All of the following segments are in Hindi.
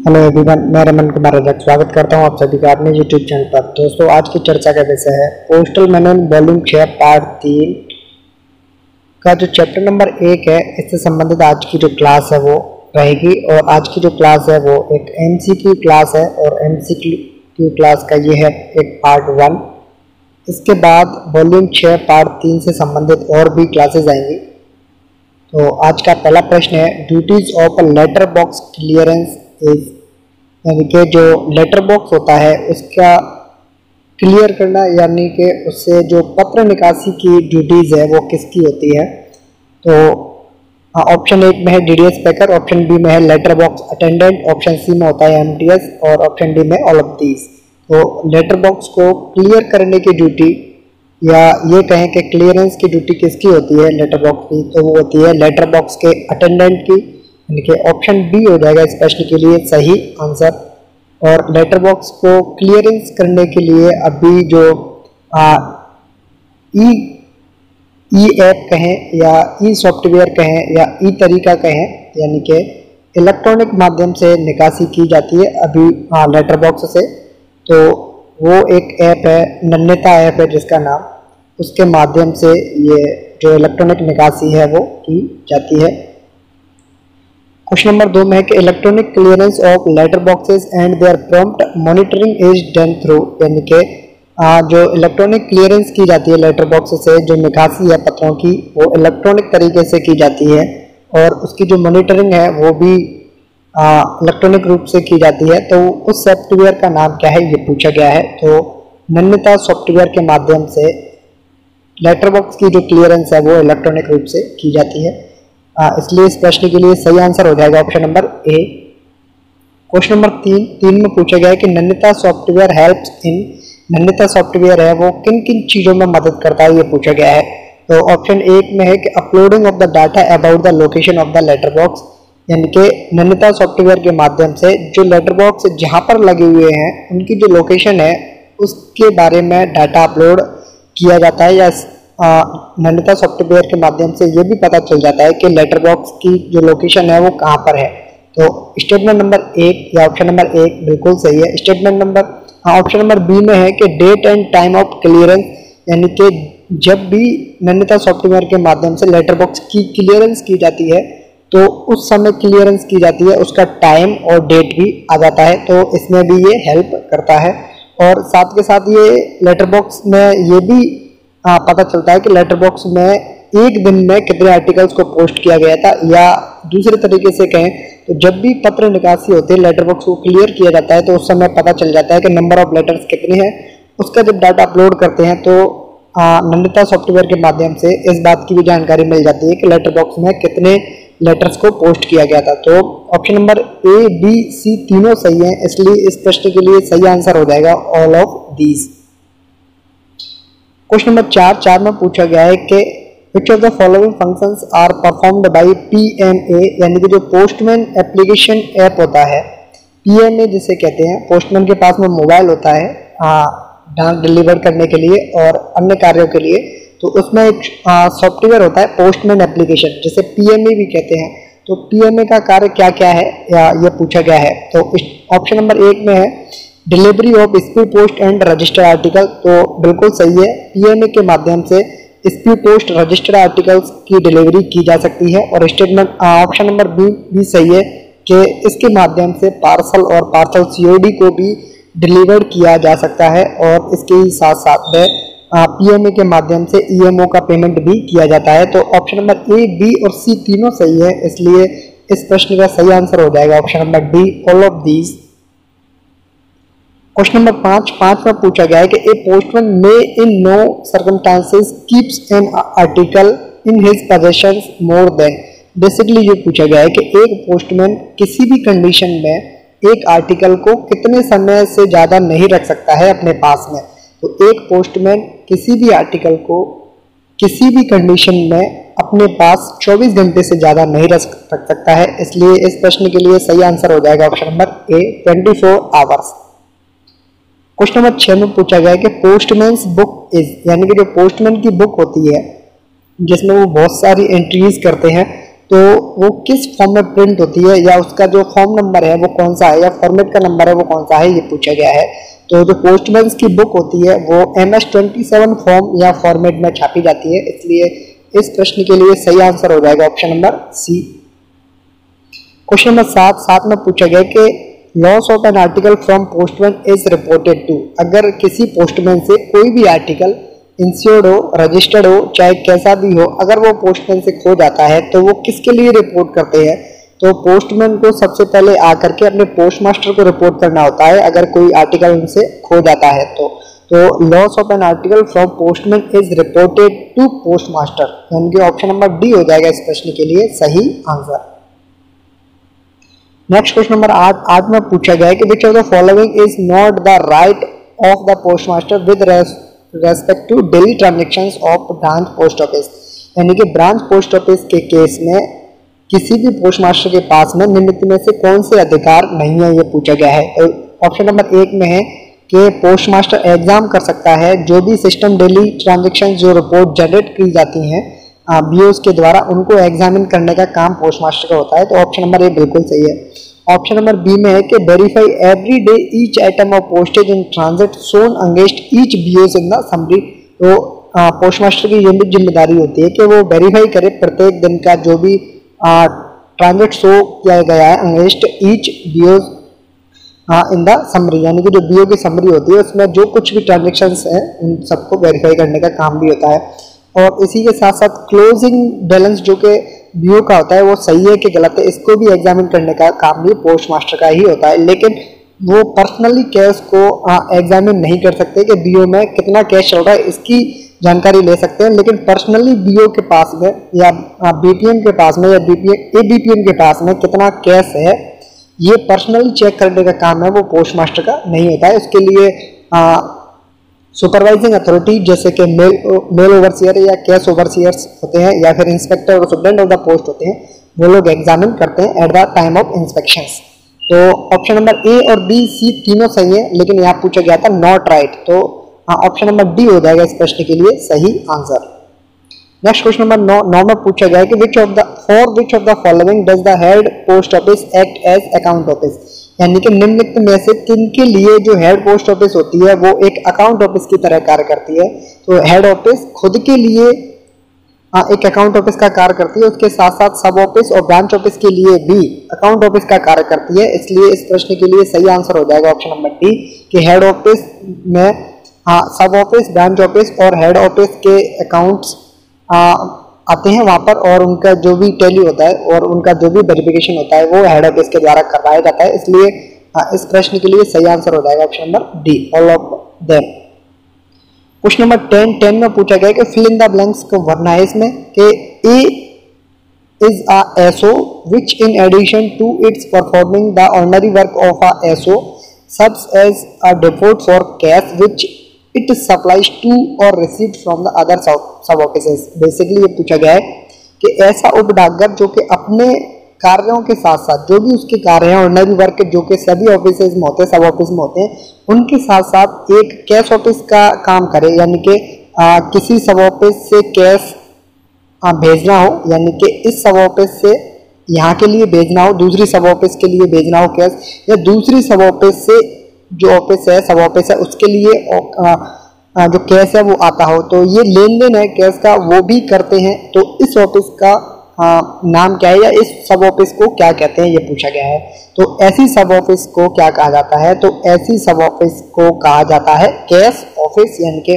हेलो एवरीवन, मैं रमन कुमार रजक स्वागत करता हूं आप सभी का अपने यूट्यूब चैनल पर। दोस्तों, आज की चर्चा का विषय है पोस्टल मैनुअल वॉल्यूम 6 पार्ट 3 का जो चैप्टर नंबर 1 है, इससे संबंधित आज की जो क्लास है वो रहेगी। और आज की जो क्लास है वो एक एमसीक्यू क्लास है और एमसीक्यू क्लास का ये है एक पार्ट 1। इसके बाद वॉल्यूम 6 पार्ट 3 से संबंधित और भी क्लासेज आएंगी। तो आज का पहला प्रश्न है duties of a letter box clearance is, यानी कि जो लेटर बॉक्स होता है उसका क्लियर करना, यानी कि उससे जो पत्र निकासी की ड्यूटीज़ है वो किसकी होती है। तो ऑप्शन 1 में है डीडीएस पैकर, ऑप्शन बी में है letter box attendant, option C में होता है एमटीएस और ऑप्शन डी में ऑल ऑफ दीज। तो लेटर बॉक्स को क्लियर करने की ड्यूटी, या ये कहें कि क्लियरेंस की ड्यूटी किसकी होती है लेटर बॉक्स की, तो वो होती है लेटर बॉक्स के अटेंडेंट की, यानी कि ऑप्शन बी हो जाएगा इस प्रश्न के लिए सही आंसर। और लेटर बॉक्स को क्लियरेंस करने के लिए अभी जो ई ऐप कहें या ई सॉफ्टवेयर कहें या ई तरीका कहें, यानी कि इलेक्ट्रॉनिक माध्यम से निकासी की जाती है अभी लेटर बॉक्स से। तो वो एक ऐप है, नन्यता ऐप है जिसका नाम, उसके माध्यम से ये जो इलेक्ट्रॉनिक निकासी है वो की जाती है। क्वेश्चन नंबर 2 में है कि electronic clearance of letter boxes and their prompt monitoring is done through, यानी कि जो इलेक्ट्रॉनिक क्लियरेंस की जाती है लेटर बॉक्स से, जो निकासी है पत्रों की, वो इलेक्ट्रॉनिक तरीके से की जाती है और उसकी जो मॉनिटरिंग है वो भी इलेक्ट्रॉनिक रूप से की जाती है। तो उस सॉफ्टवेयर का नाम क्या है ये पूछा गया है। तो नन्यता सॉफ्टवेयर के माध्यम से लेटर बॉक्स की जो क्लियरेंस है वो इलेक्ट्रॉनिक रूप से की जाती है, इसलिए इस प्रश्न के लिए सही आंसर हो जाएगा option number A. Question number 3 में पूछा गया है कि नन्यता सॉफ्टवेयर हेल्प्स इन, नन्यता सॉफ्टवेयर है वो किन किन चीज़ों में मदद करता है ये पूछा गया है। तो ऑप्शन 1 में है कि uploading of the data about the location of the letter box, यानी कि नन्यता सॉफ्टवेयर के माध्यम से जो लेटर बॉक्स जहाँ पर लगे हुए हैं उनकी जो लोकेशन है उसके बारे में डाटा अपलोड किया जाता है, या नन्यता सॉफ्टवेयर के माध्यम से ये भी पता चल जाता है कि लेटर बॉक्स की जो लोकेशन है वो कहाँ पर है। तो स्टेटमेंट नंबर 1 या ऑप्शन नंबर 1 बिल्कुल सही है। Statement number option number B में है कि date and time of clearance, यानी कि जब भी नन्यता सॉफ्टवेयर के माध्यम से लेटर बॉक्स की क्लियरेंस की जाती है तो उस समय क्लियरेंस की जाती है, उसका टाइम और डेट भी आ जाता है, तो इसमें भी ये हेल्प करता है। और साथ के साथ ये लेटर बॉक्स में ये भी पता चलता है कि लेटर बॉक्स में एक दिन में कितने आर्टिकल्स को पोस्ट किया गया था, या दूसरे तरीके से कहें तो जब भी पत्र निकासी होती है लेटर बॉक्स को क्लियर किया जाता है तो उस समय पता चल जाता है कि नंबर ऑफ लेटर्स कितने हैं। उसका जब डाटा अपलोड करते हैं तो नन्यता सॉफ्टवेयर के माध्यम से इस बात की भी जानकारी मिल जाती है कि लेटर बॉक्स में कितने लेटर्स को पोस्ट किया गया था। तो ऑप्शन नंबर ए, बी, सी तीनों सही हैं, इसलिए इस प्रश्न के लिए सही आंसर हो जाएगा all of these. Question number 4 में पूछा गया है कि which of the following functions are performed by PMA, यानी कि जो पोस्टमैन एप्लीकेशन ऐप होता है, PMA जिसे कहते हैं, पोस्टमैन के पास में मोबाइल होता है डाक डिलीवर करने के लिए और अन्य कार्यों के लिए, तो उसमें एक सॉफ्टवेयर होता है पोस्टमैन एप्लीकेशन जिसे PMA भी कहते हैं। तो PMA का कार्य क्या क्या है या ये पूछा गया है। तो ऑप्शन नंबर 1 में है delivery of speed post and register article, तो बिल्कुल सही है। PMA के माध्यम से स्पीड पोस्ट रजिस्टर आर्टिकल्स की डिलीवरी की जा सकती है। और स्टेटमेंट ऑप्शन नंबर बी भी सही है कि इसके माध्यम से पार्सल और पार्सल COD को भी डिलीवर किया जा सकता है, और इसके ही साथ साथ में PMA के माध्यम से EMO का पेमेंट भी किया जाता है। तो ऑप्शन नंबर ए, बी और सी तीनों सही है, इसलिए इस प्रश्न का सही आंसर हो जाएगा option number D, all of these. Question number 5 में पूछा गया है कि a postman may in no circumstances keeps an article in his possession more than, basically ये पूछा गया है कि एक पोस्टमैन किसी भी कंडीशन में एक आर्टिकल को कितने समय से ज़्यादा नहीं रख सकता है अपने पास में। तो एक पोस्टमैन किसी भी आर्टिकल को किसी भी कंडीशन में अपने पास 24 घंटे से ज़्यादा नहीं रख सकता है, इसलिए इस प्रश्न के लिए सही आंसर हो जाएगा option number A, 24 hours. Question number 6 में पूछा गया है कि पोस्टमैन्स बुक इज, यानी कि जो पोस्टमैन की बुक होती है जिसमें वो बहुत सारी एंट्रीज करते हैं, तो वो किस फॉर्म में प्रिंट होती है, या उसका जो फॉर्म नंबर है वो कौन सा है, या फॉर्मेट का नंबर है वो कौन सा है, ये पूछा गया है। तो जो पोस्टमैन की बुक होती है वो MS-27 फॉर्म या फॉर्मेट में छापी जाती है, इसलिए इस प्रश्न के लिए सही आंसर हो जाएगा option number C. Question number 7 में पूछा गया कि loss of an article from postman is reported to. अगर किसी पोस्टमैन से कोई भी आर्टिकल इंश्योर्ड हो, रजिस्टर्ड हो, चाहे कैसा भी हो, अगर वो पोस्टमैन से खो जाता है तो वो किसके लिए रिपोर्ट करते हैं? तो पोस्टमैन को सबसे पहले आकर के अपने पोस्ट मास्टर को रिपोर्ट करना होता है अगर कोई आर्टिकल उनसे खो जाता है तो loss of an article from postman is reported to post master, यानी कि ऑप्शन नंबर डी हो जाएगा इस प्रश्न के लिए सही आंसर। नेक्स्ट क्वेश्चन नंबर 8 में पूछा गया है कि which of the following is not the right of the post master with respect to daily transactions of branch post office, यानी कि ब्रांच पोस्ट ऑफिस के केस में किसी भी पोस्ट मास्टर के पास में निम्नलिखित में से कौन से अधिकार नहीं है, ये पूछा गया है। ऑप्शन नंबर 1 में है कि पोस्ट मास्टर एग्जाम कर सकता है जो भी सिस्टम डेली ट्रांजेक्शन जो रिपोर्ट जनरेट की जाती हैं बीओस के द्वारा, उनको एग्जामिन करने का काम पोस्ट मास्टर का होता है, तो ऑप्शन नंबर ए बिल्कुल सही है। ऑप्शन नंबर बी में है कि verify every day each item of postage in transit shown against each BOs in the summary. तो पोस्ट मास्टर की ये भी जिम्मेदारी होती है कि वो वेरीफाई करे प्रत्येक दिन का जो भी ट्रांजिट शो किया गया है against each BOs in the summary, यानी कि जो बीओ की समरी होती है उसमें जो कुछ भी ट्रांजेक्शन्स हैं उन सबको वेरीफाई करने का काम भी होता है। और इसी के साथ साथ क्लोजिंग बैलेंस जो कि बीओ का होता है वो सही है कि गलत है, इसको भी एग्जामिन करने का काम भी पोस्ट मास्टर का ही होता है, लेकिन वो पर्सनली कैश को एग्जामिन नहीं कर सकते कि बीओ में कितना कैश चल रहा है, इसकी जानकारी ले सकते हैं, लेकिन पर्सनली बीओ के पास में या बीपीएम के पास में या एबीपीएम के पास में कितना कैश है ये पर्सनली चेक करने का काम है वो पोस्ट मास्टर का नहीं होता है। उसके लिए सुपरवाइजिंग अथॉरिटी जैसे कि मेल ओवरसीयर या कैश ओवरसीयर्स होते हैं या फिर इंस्पेक्टर और सुप्रीडेंट ऑफ द पोस्ट होते हैं, वो लोग एग्जामिन करते हैं at the time of inspections. तो ऑप्शन नंबर ए और बी सी तीनों सही है, लेकिन यहाँ पूछा गया था नॉट राइट, तो ऑप्शन नंबर डी हो जाएगा इस प्रश्न के लिए सही आंसर। नेक्स्ट क्वेश्चन नंबर 9 में पूछा गया है कि which of the following does the head post office act as account office, यानी कि निम्नलिखित में से किनके लिए जो हेड पोस्ट ऑफिस होती है वो एक अकाउंट ऑफिस की तरह कार्य करती है। तो हेड ऑफिस खुद के लिए एक अकाउंट ऑफिस का कार्य करती है, उसके साथ साथ सब ऑफिस और ब्रांच ऑफिस के लिए भी अकाउंट ऑफिस का कार्य करती है, इसलिए इस प्रश्न के लिए सही आंसर हो जाएगा ऑप्शन नंबर डी कि हेड ऑफिस में सब ऑफिस, ब्रांच ऑफिस और हेड ऑफिस के अकाउंट्स आते हैं वहां पर, और उनका जो भी टैली होता है और उनका जो भी वेरिफिकेशन होता है वो हेड ऑफिस के द्वारा करवाया जाता है, इसलिए इस प्रश्न के लिए सही आंसर हो जाएगा option number D all of them. Question number 10 में पूछा गया कि फिल इन द ब्लैंक्स को भरना है इसमें कि A is a SO which in addition to its performing the ordinary work of a SO serves as a depot for cash which it supplies to or receive from the other sub offices. Basically ये पूछा गया है कि ऐसा उप डाकघर जो कि अपने कार्यों के साथ साथ जो भी उसके कार्य हैं ऑर्डिनरी वर्क जो कि सभी ऑफिसेज में होते हैं, सब ऑफिस में होते हैं, उनके साथ साथ एक कैश ऑफिस का काम करे, यानी कि किसी सब ऑफिस से कैश भेजना हो, यानी कि इस सब ऑफिस से यहाँ के लिए भेजना हो, दूसरी सब ऑफिस के लिए भेजना हो कैश, या दूसरी सब ऑफिस से जो ऑफिस है सब ऑफिस है उसके लिए जो कैश है वो आता हो, तो ये लेन देन है कैश का वो भी करते हैं। तो इस ऑफिस का नाम क्या है या इस सब ऑफिस को क्या कहते हैं ये पूछा गया है। तो ऐसी सब ऑफिस को क्या कहा जाता है? तो ऐसी सब ऑफिस को कहा जाता है कैश ऑफिस, यानी कि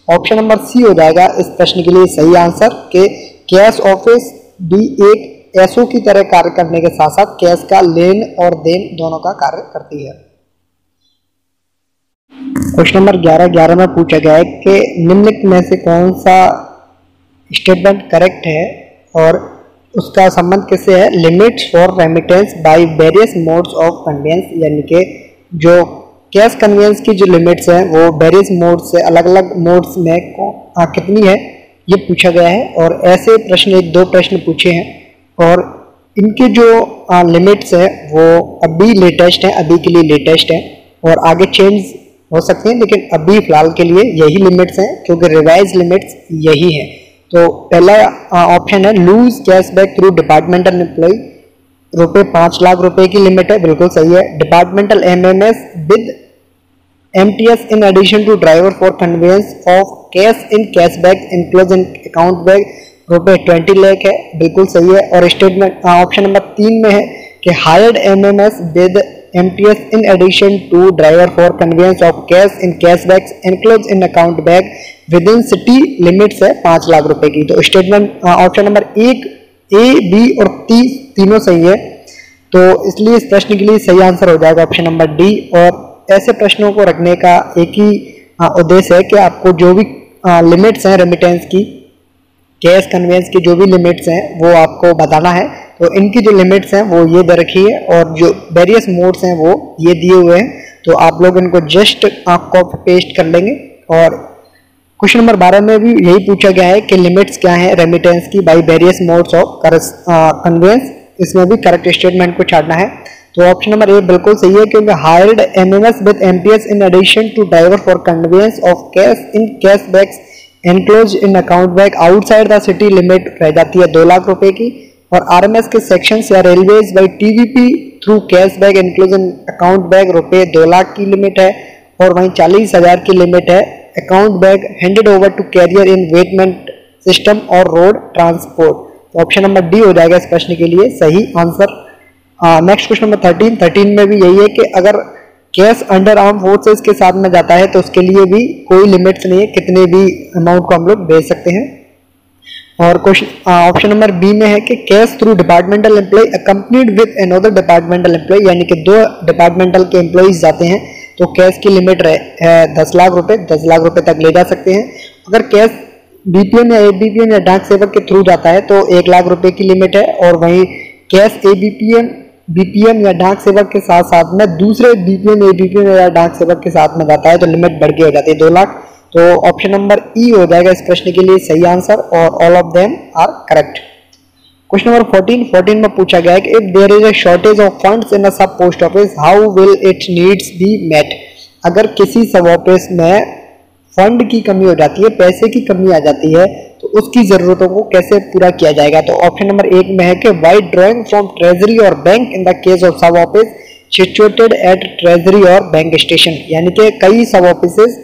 ऑप्शन नंबर सी हो जाएगा इस प्रश्न के लिए सही आंसर कि कैश ऑफिस भी एक एसओ की तरह कार्य करने के साथ साथ कैश का लेन और देन दोनों का कार्य करती है। क्वेश्चन नंबर 11 में पूछा गया है कि निम्नलिखित में से कौन सा स्टेटमेंट करेक्ट है और उसका संबंध किससे है? Limits for remittance by various modes of conveyance, यानी कि जो कैश कन्वेंस की जो लिमिट्स हैं वो वेरियस मोड्स से अलग अलग मोड्स में कितनी है ये पूछा गया है। और ऐसे प्रश्न 1-2 प्रश्न पूछे हैं और इनके जो लिमिट्स है वो अभी लेटेस्ट है, अभी के लिए लेटेस्ट है और आगे चेंज हो सकते हैं, लेकिन अभी फिलहाल के लिए यही लिमिट्स हैं क्योंकि रिवाइज लिमिट्स यही हैं। तो पहला ऑप्शन है loose cash bag through departmental employee, रुपए 5 लाख रुपए की लिमिट है, बिल्कुल सही है। Departmental MMS with MTS in addition to driver for conveyance of cash in cash bag includes in account bag, रुपए 20 लाख है, बिल्कुल सही है। और स्टेटमेंट ऑप्शन नंबर 3 में है कि hired MMS with MTS in addition to driver for conveyance of cash in cash bags includes in account bag within city limits है 5 लाख रुपए की। तो statement option number 1 A B और तीनों सही है, तो इसलिए इस प्रश्न के लिए सही आंसर हो जाएगा ऑप्शन नंबर डी। और ऐसे प्रश्नों को रखने का एक ही उद्देश्य है कि आपको जो भी लिमिट्स हैं रेमिटेंस की, कैश कन्वेंस की जो भी लिमिट्स हैं वो आपको बताना है। तो इनकी जो लिमिट्स हैं वो ये दे रखी है और जो वेरियस मोड्स हैं वो ये दिए हुए हैं, तो आप लोग इनको जस्ट कॉपी पेस्ट कर लेंगे। और क्वेश्चन नंबर 12 में भी यही पूछा गया है कि लिमिट्स क्या है रेमिटेंस की by various modes of conveyance, इसमें भी करेक्ट स्टेटमेंट को छाड़ना है। तो ऑप्शन नंबर ए बिल्कुल सही है, क्योंकि hired MMS with MTS in addition to driver for conveyance of cash in cash bags enclose in account bag outside the city limit रह जाती है 2 लाख रुपए की। और आरएमएस के सेक्शंस या railways by TVP through cash bag includes in account bag रुपए 2 लाख की लिमिट है। और वहीं 40,000 की लिमिट है account bag handed over to carrier in वेटमेंट सिस्टम और रोड ट्रांसपोर्ट। तो ऑप्शन नंबर डी हो जाएगा इस प्रश्न के लिए सही आंसर। नेक्स्ट क्वेश्चन नंबर 13 में भी यही है कि अगर कैश अंडर आर्म फोर्सेस के साथ में जाता है तो उसके लिए भी कोई लिमिट्स नहीं है, कितने भी अमाउंट को हम लोग भेज सकते हैं। और क्वेश्चन ऑप्शन नंबर बी में है कि cash through departmental employee accompanied with another departmental employee, यानी कि 2 डिपार्टमेंटल के एम्प्लॉइज जाते हैं तो कैश की लिमिट है 10 लाख रुपए, 10 लाख रुपए तक ले जा सकते हैं। अगर कैश बीपीएम या एबीपीएम या डाक सेवक के थ्रू जाता है तो 1 लाख रुपए की लिमिट है। और वहीं कैश बीपीएम या डाक सेवक के साथ साथ में दूसरे बीपीएम एबीपीएम या डाक सेवक के साथ में जाता है तो लिमिट बढ़ के हो जाती है 2 लाख। तो ऑप्शन नंबर ई हो जाएगा इस प्रश्न के लिए सही आंसर और all of them are correct. Question number 14 में पूछा गया है कि if there is a shortage of funds in a sub post office how will it needs be met. अगर किसी सब ऑफिस में फंड की कमी हो जाती है, पैसे की कमी आ जाती है, तो उसकी जरूरतों को कैसे पूरा किया जाएगा। तो ऑप्शन नंबर 1 में है कि बाय ड्रॉइंग फ्रॉम ट्रेजरी और bank in the case of सब ऑफिस सिचुएटेड एट ट्रेजरी और बैंक स्टेशन, यानी कि कई सब ऑफिसेज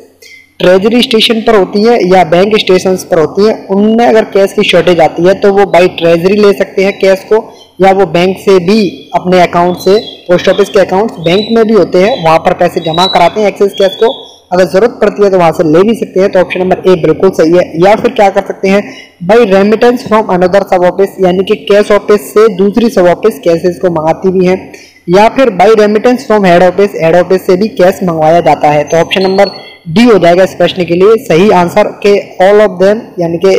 ट्रेजरी स्टेशन पर होती है या बैंक स्टेशन पर होती है, उनमें अगर कैश की शॉर्टेज आती है तो वो बाय ट्रेजरी ले सकते हैं कैश को, या वो बैंक से भी अपने अकाउंट से, पोस्ट ऑफिस के अकाउंट्स बैंक में भी होते हैं, वहां पर पैसे जमा कराते हैं एक्सेस कैश को, अगर जरूरत पड़ती है तो वहां से ले भी सकते हैं। तो ऑप्शन नंबर ए बिल्कुल सही है। या फिर क्या कर सकते हैं, बाय रेमिटेंस फ्रॉम अनदर सब ऑफिस, यानी कि कैश ऑफिस से दूसरी सब ऑफिस कैशेस को मंगाती भी है, या फिर by remittance from head office से भी कैश मंगवाया जाता है। तो ऑप्शन नंबर डी हो जाएगा इस प्रश्न के लिए सही आंसर के ऑल ऑफ देम, यानी कि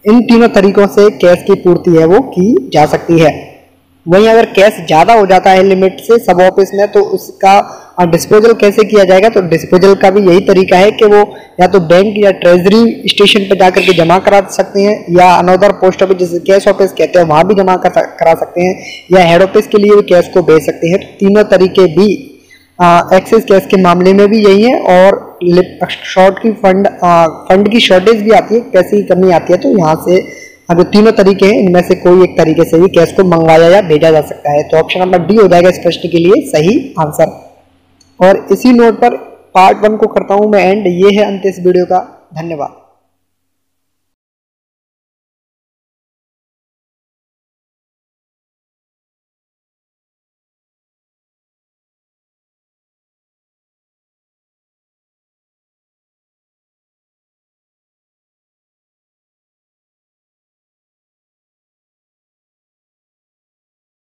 इन तीनों तरीकों से कैश की पूर्ति है वो की जा सकती है। वहीं अगर कैश ज्यादा हो जाता है लिमिट से सब ऑफिस में तो उसका डिस्पोजल कैसे किया जाएगा। तो डिस्पोजल का भी यही तरीका है कि वो या तो बैंक या ट्रेजरी स्टेशन पर जाकर के जमा करा सकते हैं, या अनदर पोस्ट ऑफिस जिसे कैश ऑफिस कहते हैं वहां भी जमा करा सकते हैं, या हेड ऑफिस के लिए भी कैश को भेज सकते हैं। तो तीनों तरीके भी एक्सेस कैश के मामले में भी यही है। और फंड की शॉर्टेज भी आती है, पैसे की कमी आती है, तो यहाँ से अगर तीनों तरीके हैं इनमें से कोई एक तरीके से भी कैश को मंगवाया या भेजा जा सकता है। तो ऑप्शन नंबर डी हो जाएगा इस प्रश्न के लिए सही आंसर। और इसी नोट पर पार्ट 1 को करता हूं मैं एंड। ये है अंत इस वीडियो का। धन्यवाद।